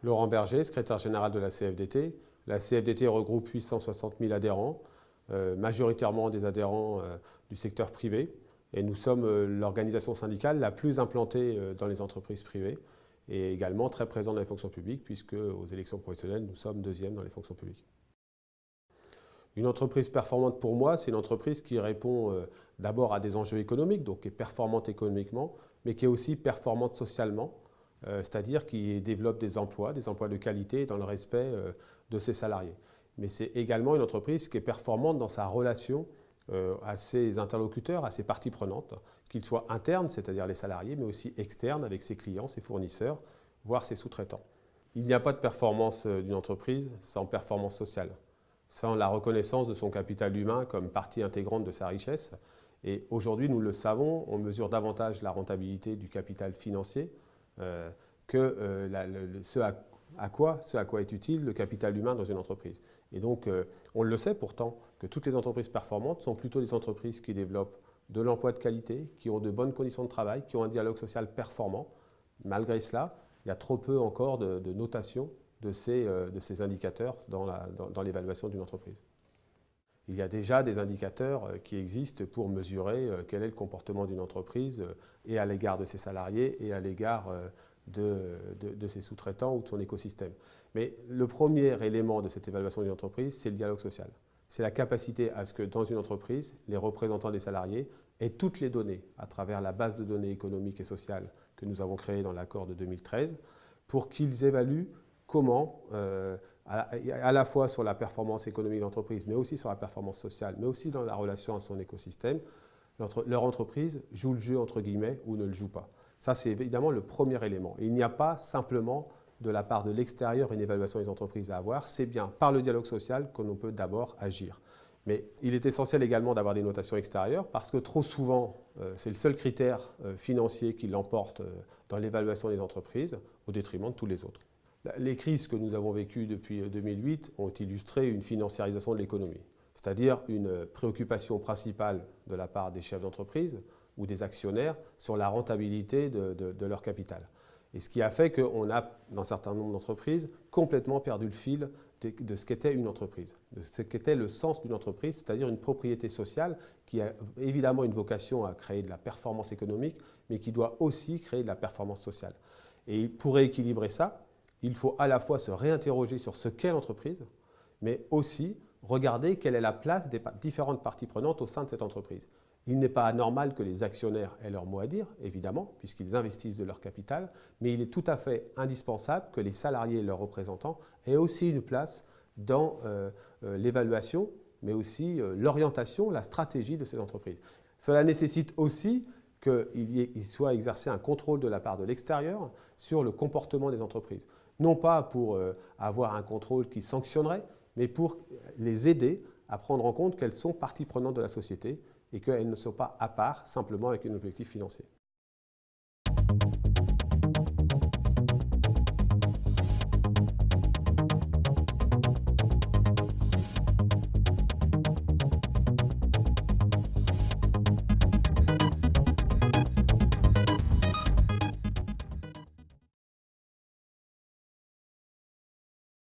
Laurent Berger, secrétaire général de la CFDT. La CFDT regroupe 860 000 adhérents, majoritairement des adhérents du secteur privé. Et nous sommes l'organisation syndicale la plus implantée dans les entreprises privées et également très présente dans les fonctions publiques, puisque aux élections professionnelles, nous sommes deuxième dans les fonctions publiques. Une entreprise performante pour moi, c'est une entreprise qui répond d'abord à des enjeux économiques, donc qui est performante économiquement, mais qui est aussi performante socialement, c'est-à-dire qui développe des emplois de qualité dans le respect de ses salariés. Mais c'est également une entreprise qui est performante dans sa relation à ses interlocuteurs, à ses parties prenantes, qu'ils soient internes, c'est-à-dire les salariés, mais aussi externes avec ses clients, ses fournisseurs, voire ses sous-traitants. Il n'y a pas de performance d'une entreprise sans performance sociale, sans la reconnaissance de son capital humain comme partie intégrante de sa richesse. Et aujourd'hui, nous le savons, on mesure davantage la rentabilité du capital financier que ce à quoi est utile le capital humain dans une entreprise. Et donc, on le sait pourtant que toutes les entreprises performantes sont plutôt des entreprises qui développent de l'emploi de qualité, qui ont de bonnes conditions de travail, qui ont un dialogue social performant. Malgré cela, il y a trop peu encore de notation de ces indicateurs dans l'évaluation d'une entreprise. Il y a déjà des indicateurs qui existent pour mesurer quel est le comportement d'une entreprise et à l'égard de ses salariés et à l'égard de ses sous-traitants ou de son écosystème. Mais le premier élément de cette évaluation d'une entreprise, c'est le dialogue social. C'est la capacité à ce que dans une entreprise, les représentants des salariés aient toutes les données à travers la base de données économiques et sociales que nous avons créée dans l'accord de 2013 pour qu'ils évaluent comment, à la fois sur la performance économique de l'entreprise, mais aussi sur la performance sociale, mais aussi dans la relation à son écosystème, leur entreprise joue le jeu entre guillemets ou ne le joue pas. Ça, c'est évidemment le premier élément. Et il n'y a pas simplement de la part de l'extérieur une évaluation des entreprises à avoir, c'est bien par le dialogue social que l'on peut d'abord agir. Mais il est essentiel également d'avoir des notations extérieures parce que trop souvent, c'est le seul critère financier qui l'emporte dans l'évaluation des entreprises au détriment de tous les autres. Les crises que nous avons vécues depuis 2008 ont illustré une financiarisation de l'économie, c'est-à-dire une préoccupation principale de la part des chefs d'entreprise ou des actionnaires sur la rentabilité de leur capital. Et ce qui a fait qu'on a, dans un certain nombre d'entreprises, complètement perdu le fil de ce qu'était une entreprise, de ce qu'était le sens d'une entreprise, c'est-à-dire une propriété sociale qui a évidemment une vocation à créer de la performance économique, mais qui doit aussi créer de la performance sociale. Et pour rééquilibrer ça, il faut à la fois se réinterroger sur ce qu'est l'entreprise, mais aussi regarder quelle est la place des différentes parties prenantes au sein de cette entreprise. Il n'est pas anormal que les actionnaires aient leur mot à dire, évidemment, puisqu'ils investissent de leur capital, mais il est tout à fait indispensable que les salariés et leurs représentants aient aussi une place dans l'évaluation, mais aussi l'orientation, la stratégie de ces entreprises. Cela nécessite aussi qu'il soit exercé un contrôle de la part de l'extérieur sur le comportement des entreprises. Non pas pour avoir un contrôle qui sanctionnerait, mais pour les aider à prendre en compte qu'elles sont partie prenante de la société et qu'elles ne sont pas à part simplement avec un objectif financier.